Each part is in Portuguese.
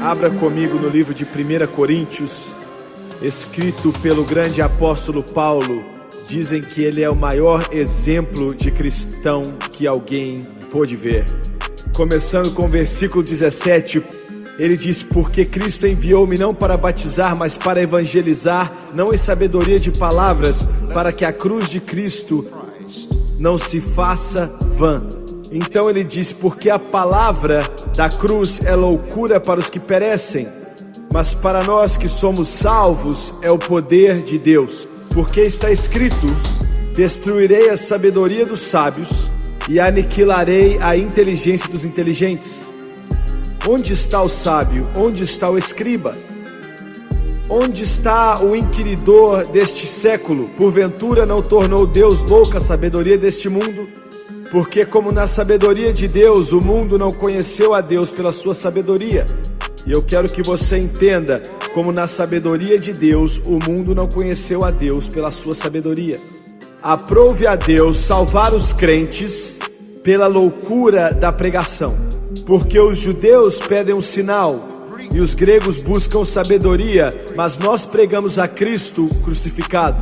Abra comigo no livro de 1 Coríntios, escrito pelo grande apóstolo Paulo. Dizem que ele é o maior exemplo de cristão que alguém pôde ver. Começando com o versículo 17, ele diz: porque Cristo enviou-me não para batizar, mas para evangelizar, não em sabedoria de palavras, para que a cruz de Cristo não se faça vã. Então ele diz: porque a palavra da cruz é loucura para os que perecem, mas para nós que somos salvos é o poder de Deus. Porque está escrito: destruirei a sabedoria dos sábios e aniquilarei a inteligência dos inteligentes. Onde está o sábio? Onde está o escriba? Onde está o inquiridor deste século? Porventura não tornou Deus louca a sabedoria deste mundo? Porque como na sabedoria de Deus, o mundo não conheceu a Deus pela sua sabedoria. E eu quero que você entenda, como na sabedoria de Deus, o mundo não conheceu a Deus pela sua sabedoria. Aprove a Deus salvar os crentes pela loucura da pregação. Porque os judeus pedem um sinal e os gregos buscam sabedoria, mas nós pregamos a Cristo crucificado,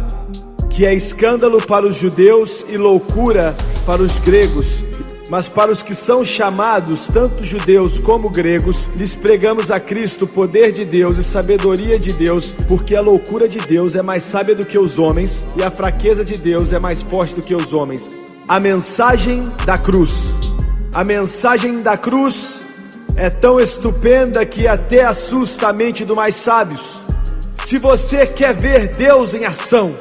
que é escândalo para os judeus e loucura para os gregos. Mas para os que são chamados, tanto judeus como gregos, lhes pregamos a Cristo, poder de Deus e sabedoria de Deus, porque a loucura de Deus é mais sábia do que os homens, e a fraqueza de Deus é mais forte do que os homens. A mensagem da cruz. A mensagem da cruz é tão estupenda que até assusta a mente dos mais sábios. Se você quer ver Deus em ação,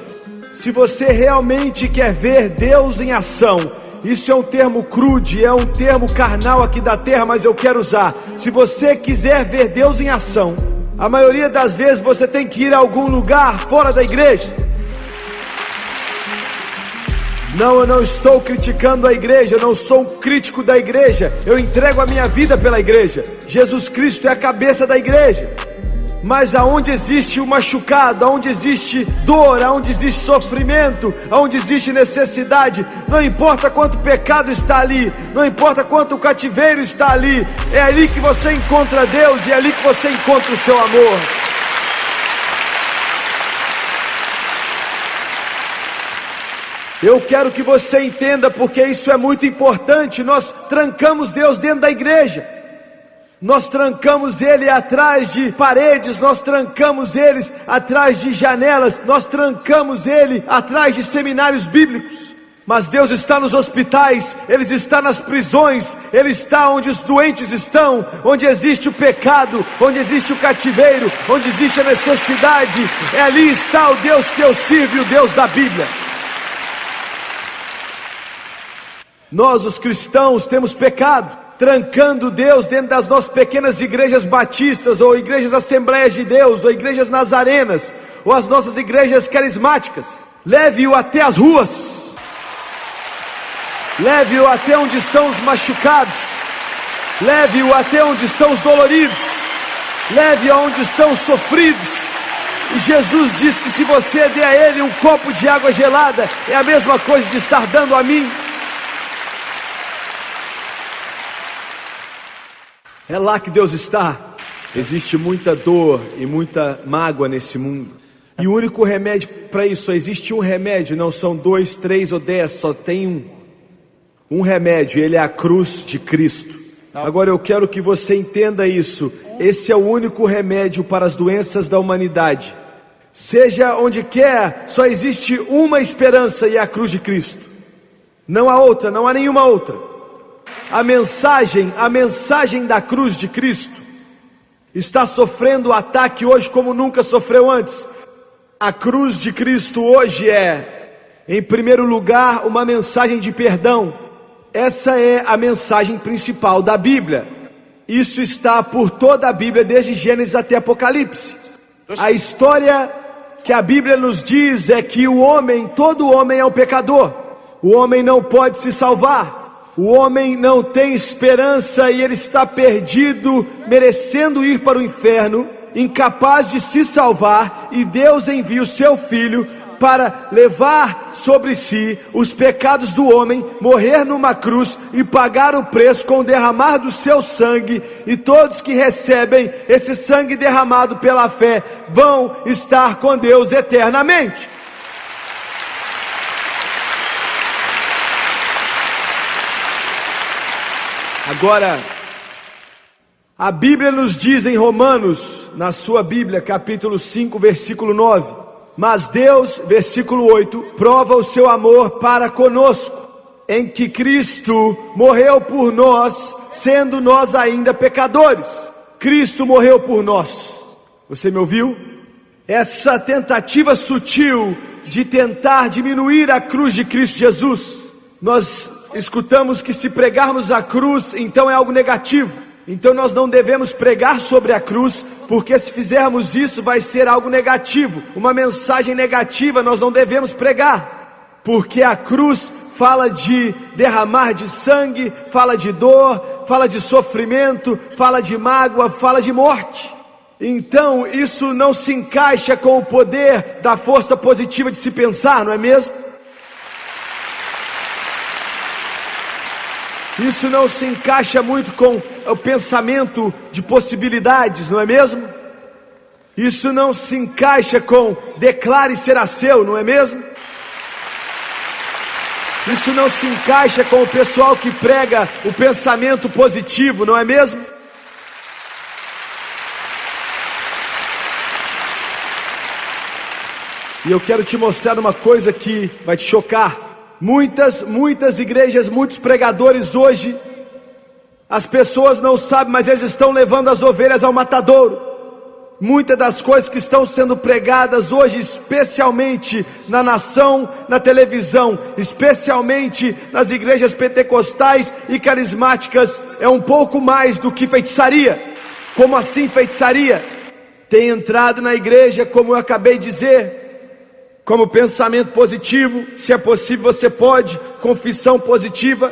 se você realmente quer ver Deus em ação, isso é um termo crude, é um termo carnal aqui da terra, mas eu quero usar. Se você quiser ver Deus em ação, a maioria das vezes você tem que ir a algum lugar fora da igreja. Não, eu não estou criticando a igreja, eu não sou um crítico da igreja. Eu entrego a minha vida pela igreja. Jesus Cristo é a cabeça da igreja. Mas aonde existe o machucado, aonde existe dor, aonde existe sofrimento, aonde existe necessidade, não importa quanto pecado está ali, não importa quanto cativeiro está ali, é ali que você encontra Deus e é ali que você encontra o seu amor. Eu quero que você entenda, porque isso é muito importante. Nós trancamos Deus dentro da igreja. Nós trancamos Ele atrás de paredes, nós trancamos Ele atrás de janelas, nós trancamos Ele atrás de seminários bíblicos. Mas Deus está nos hospitais, Ele está nas prisões, Ele está onde os doentes estão, onde existe o pecado, onde existe o cativeiro, onde existe a necessidade. Ali está o Deus que eu sirvo, o Deus da Bíblia. Nós, os cristãos, temos pecado, trancando Deus dentro das nossas pequenas igrejas batistas, ou igrejas Assembleias de Deus, ou igrejas nazarenas, ou as nossas igrejas carismáticas. Leve-o até as ruas, leve-o até onde estão os machucados, leve-o até onde estão os doloridos, leve-o aonde estão os sofridos. E Jesus diz que se você der a Ele um copo de água gelada, é a mesma coisa de estar dando a mim. É lá que Deus está. Existe muita dor e muita mágoa nesse mundo. E o único remédio para isso, só existe um remédio. Não são 2, 3 ou 10, só tem um. Um remédio, ele é a cruz de Cristo. Agora eu quero que você entenda isso. Esse é o único remédio para as doenças da humanidade. Seja onde quer, só existe uma esperança, e é a cruz de Cristo. Não há outra, não há nenhuma outra. A mensagem da cruz de Cristo está sofrendo ataque hoje como nunca sofreu antes. A cruz de Cristo hoje é, em primeiro lugar, uma mensagem de perdão. Essa é a mensagem principal da Bíblia. Isso está por toda a Bíblia, desde Gênesis até Apocalipse. A história que a Bíblia nos diz é que todo homem é um pecador. O homem não pode se salvar. O homem não tem esperança e ele está perdido, merecendo ir para o inferno, incapaz de se salvar, e Deus envia o seu Filho para levar sobre si os pecados do homem, morrer numa cruz e pagar o preço com o derramar do seu sangue, e todos que recebem esse sangue derramado pela fé vão estar com Deus eternamente. Agora, a Bíblia nos diz em Romanos, na sua Bíblia, capítulo 5, versículo 9: mas Deus, versículo 8, prova o seu amor para conosco, em que Cristo morreu por nós, sendo nós ainda pecadores. Cristo morreu por nós. Você me ouviu? Essa tentativa sutil de tentar diminuir a cruz de Cristo Jesus, nós escutamos que se pregarmos a cruz, então é algo negativo. Então nós não devemos pregar sobre a cruz, porque se fizermos isso vai ser algo negativo, uma mensagem negativa. Nós não devemos pregar, porque a cruz fala de derramar de sangue, fala de dor, fala de sofrimento, fala de mágoa, fala de morte. Então isso não se encaixa com o poder da força positiva de se pensar, não é mesmo? Isso não se encaixa muito com o pensamento de possibilidades, não é mesmo? Isso não se encaixa com declare será seu, não é mesmo? Isso não se encaixa com o pessoal que prega o pensamento positivo, não é mesmo? E eu quero te mostrar uma coisa que vai te chocar. Muitas igrejas, muitos pregadores hoje, as pessoas não sabem, mas eles estão levando as ovelhas ao matadouro. Muitas das coisas que estão sendo pregadas hoje, especialmente na nação, na televisão, especialmente nas igrejas pentecostais e carismáticas, é um pouco mais do que feitiçaria. Como assim feitiçaria? Tem entrado na igreja, como eu acabei de dizer, como pensamento positivo, se é possível você pode, confissão positiva,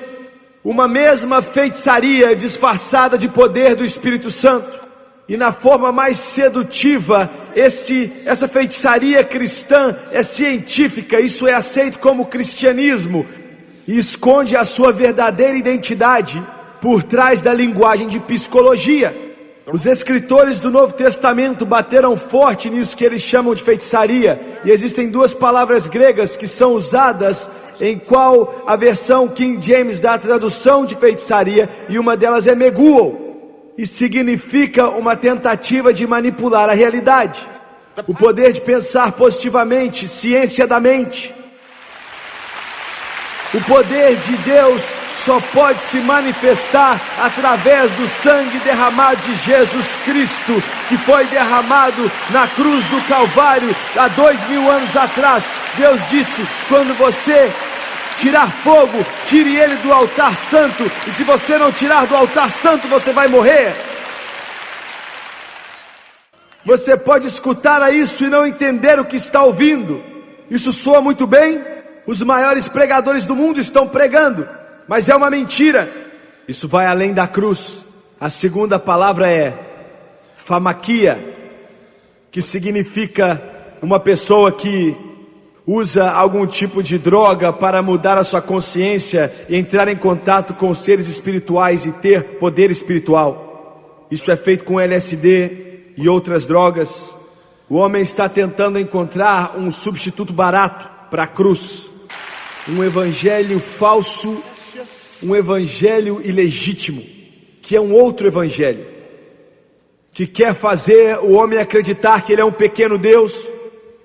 uma mesma feitiçaria disfarçada de poder do Espírito Santo, e na forma mais sedutiva, essa feitiçaria cristã é científica, isso é aceito como cristianismo, e esconde a sua verdadeira identidade por trás da linguagem de psicologia. Os escritores do Novo Testamento bateram forte nisso que eles chamam de feitiçaria, e existem duas palavras gregas que são usadas em qual a versão King James dá a tradução de feitiçaria, e uma delas é meguo, e significa uma tentativa de manipular a realidade, o poder de pensar positivamente, ciência da mente. O poder de Deus só pode se manifestar através do sangue derramado de Jesus Cristo, que foi derramado na cruz do Calvário há 2000 anos atrás. Deus disse: quando você tirar fogo, tire ele do altar santo, e se você não tirar do altar santo, você vai morrer. Você pode escutar isso e não entender o que está ouvindo. Isso soa muito bem. Os maiores pregadores do mundo estão pregando, mas é uma mentira. Isso vai além da cruz. A segunda palavra é famaquia, que significa uma pessoa que usa algum tipo de droga para mudar a sua consciência e entrar em contato com seres espirituais e ter poder espiritual. Isso é feito com LSD e outras drogas. O homem está tentando encontrar um substituto barato para a cruz. Um evangelho falso, um evangelho ilegítimo, que é um outro evangelho, que quer fazer o homem acreditar que ele é um pequeno Deus,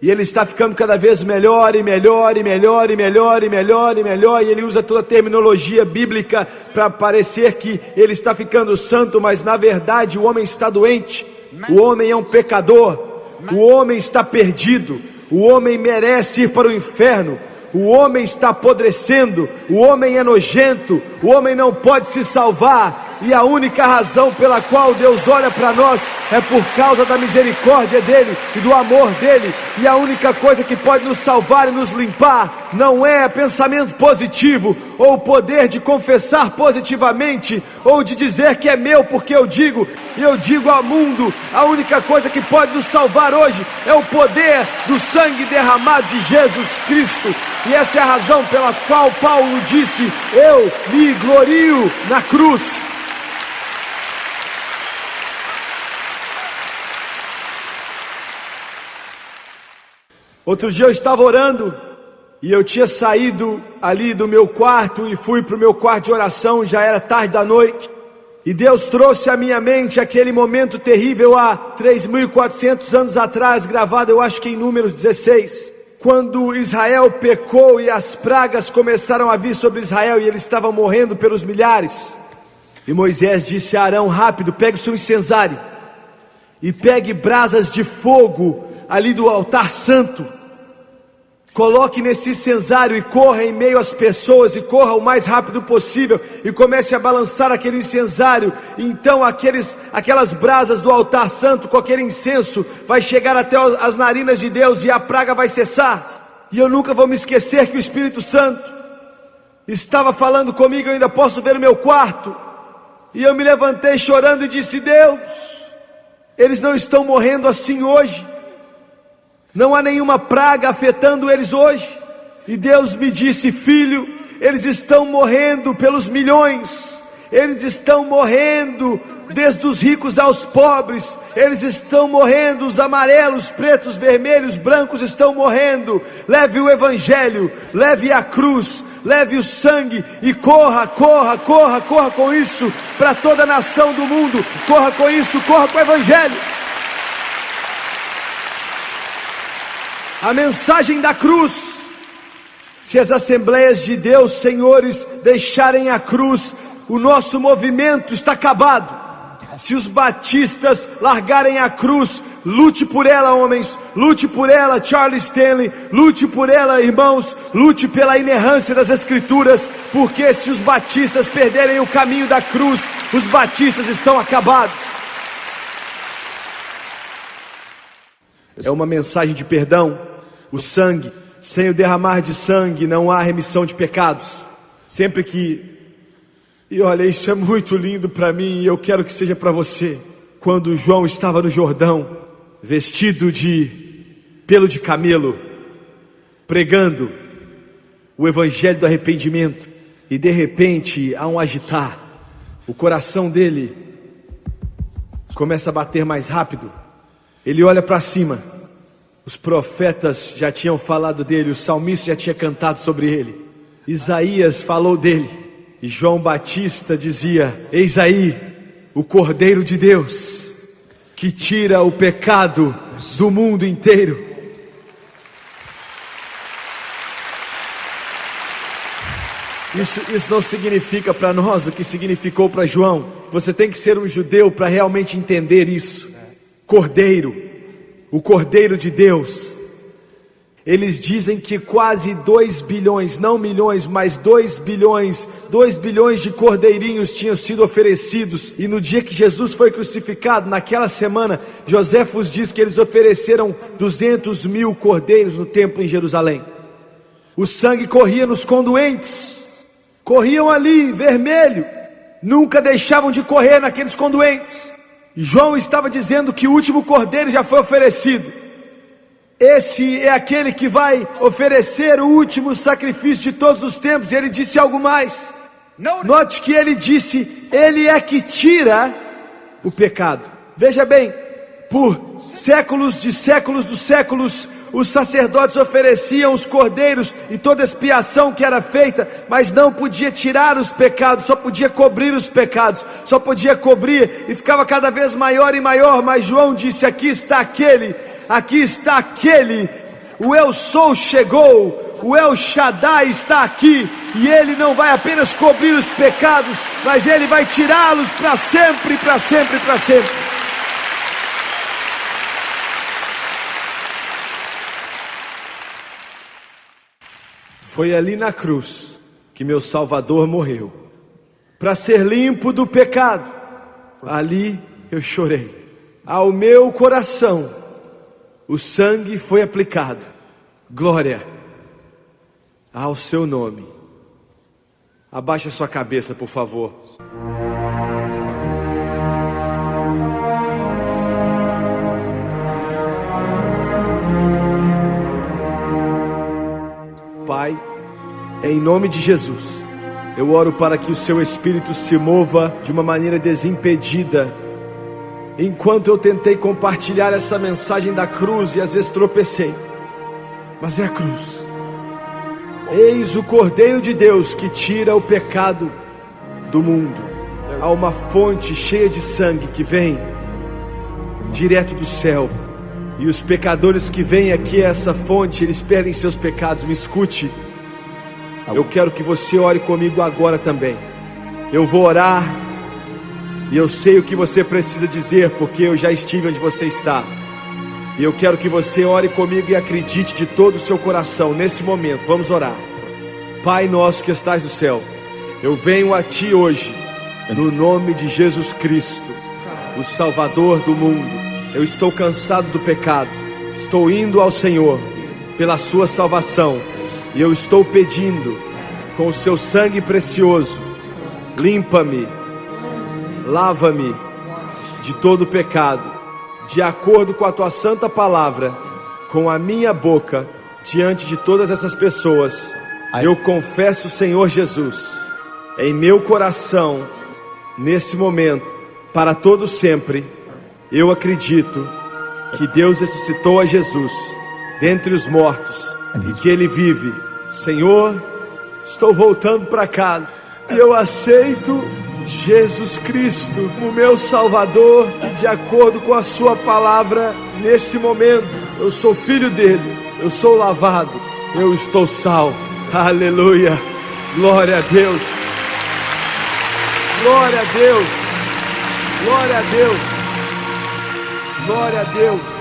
e ele está ficando cada vez melhor e melhor e melhor e melhor e melhor e melhor, e ele usa toda a terminologia bíblica para parecer que ele está ficando santo, mas na verdade o homem está doente, o homem é um pecador, o homem está perdido, o homem merece ir para o inferno. O homem está apodrecendo, o homem é nojento, o homem não pode se salvar, e a única razão pela qual Deus olha para nós é por causa da misericórdia dEle e do amor dEle. E a única coisa que pode nos salvar e nos limpar não é pensamento positivo, ou o poder de confessar positivamente, ou de dizer que é meu porque eu digo, e eu digo ao mundo: a única coisa que pode nos salvar hoje é o poder do sangue derramado de Jesus Cristo. E essa é a razão pela qual Paulo disse: eu me glorio na cruz. Outro dia eu estava orando e eu tinha saído ali do meu quarto e fui para o meu quarto de oração, já era tarde da noite. E Deus trouxe à minha mente aquele momento terrível há 3.400 anos atrás, gravado eu acho que em Números 16. Quando Israel pecou e as pragas começaram a vir sobre Israel e eles estavam morrendo pelos milhares. E Moisés disse a Arão: rápido, pegue o seu incensário e pegue brasas de fogo ali do altar santo. Coloque nesse incensário e corra em meio às pessoas, e corra o mais rápido possível, e comece a balançar aquele incensário. Então aquelas brasas do altar santo com aquele incenso vai chegar até as narinas de Deus e a praga vai cessar. E eu nunca vou me esquecer que o Espírito Santo estava falando comigo. Eu ainda posso ver o meu quarto, e eu me levantei chorando e disse: Deus, eles não estão morrendo assim hoje. Não há nenhuma praga afetando eles hoje. E Deus me disse: filho, eles estão morrendo pelos milhões. Eles estão morrendo desde os ricos aos pobres. Eles estão morrendo, os amarelos, pretos, vermelhos, brancos estão morrendo. Leve o evangelho, leve a cruz, leve o sangue e corra, corra, corra, corra com isso para toda a nação do mundo. Corra com isso, corra com o evangelho. A mensagem da cruz. Se as Assembleias de Deus, senhores, deixarem a cruz, o nosso movimento está acabado. Se os batistas largarem a cruz, lute por ela, homens, lute por ela, Charles Stanley, lute por ela, irmãos, lute pela inerrância das Escrituras, porque se os batistas perderem o caminho da cruz, os batistas estão acabados. É uma mensagem de perdão. O sangue, sem o derramar de sangue não há remissão de pecados. Sempre que, e olha, isso é muito lindo para mim, e eu quero que seja para você. Quando João estava no Jordão, vestido de pelo de camelo, pregando o evangelho do arrependimento, e de repente há um agitar, o coração dele começa a bater mais rápido. Ele olha para cima. Os profetas já tinham falado dele, o salmista já tinha cantado sobre ele, Isaías falou dele, e João Batista dizia: eis aí o Cordeiro de Deus, que tira o pecado do mundo inteiro. Isso não significa para nós o que significou para João. Você tem que ser um judeu para realmente entender isso. Cordeiro, o Cordeiro de Deus. Eles dizem que quase 2 bilhões, não milhões, mas 2 bilhões de cordeirinhos tinham sido oferecidos. E no dia que Jesus foi crucificado, naquela semana, Joséfos diz que eles ofereceram 200.000 cordeiros no templo em Jerusalém. O sangue corria nos conduentes, corriam ali, vermelho, nunca deixavam de correr naqueles conduentes. João estava dizendo que o último cordeiro já foi oferecido. Esse é aquele que vai oferecer o último sacrifício de todos os tempos. E ele disse algo mais. Note que ele disse: ele é que tira o pecado. Veja bem, por séculos de séculos dos séculos, os sacerdotes ofereciam os cordeiros e toda expiação que era feita, mas não podia tirar os pecados, só podia cobrir os pecados, só podia cobrir, e ficava cada vez maior e maior. Mas João disse: aqui está aquele, o Eu Sou chegou, o El Shaddai está aqui, e ele não vai apenas cobrir os pecados, mas ele vai tirá-los para sempre, para sempre, para sempre. Foi ali na cruz que meu Salvador morreu. para ser limpo do pecado. Ali eu chorei. Ao meu coração o sangue foi aplicado. Glória ao seu nome. Abaixe a sua cabeça, por favor. Pai, em nome de Jesus, eu oro para que o seu Espírito se mova de uma maneira desimpedida. Enquanto eu tentei compartilhar essa mensagem da cruz e às vezes tropecei, mas é a cruz. Eis o Cordeiro de Deus que tira o pecado do mundo. Há uma fonte cheia de sangue que vem direto do céu. E os pecadores que vêm aqui a essa fonte, eles perdem seus pecados. Me escute. Eu quero que você ore comigo agora também. Eu vou orar. E eu sei o que você precisa dizer, porque eu já estive onde você está. E eu quero que você ore comigo e acredite de todo o seu coração nesse momento. Vamos orar. Pai nosso que estás no céu, eu venho a Ti hoje, no nome de Jesus Cristo, o Salvador do mundo. Eu estou cansado do pecado. Estou indo ao Senhor pela sua salvação. E eu estou pedindo, com o seu sangue precioso, limpa-me, lava-me de todo pecado, de acordo com a tua santa palavra. Com a minha boca, diante de todas essas pessoas, eu confesso o Senhor Jesus em meu coração, nesse momento, para todo sempre. Eu acredito que Deus ressuscitou a Jesus dentre os mortos e que Ele vive. Senhor, estou voltando para casa e eu aceito Jesus Cristo como meu Salvador, e de acordo com a sua palavra, nesse momento, eu sou filho dele, eu sou lavado, eu estou salvo. Aleluia, glória a Deus, glória a Deus, glória a Deus, glória a Deus.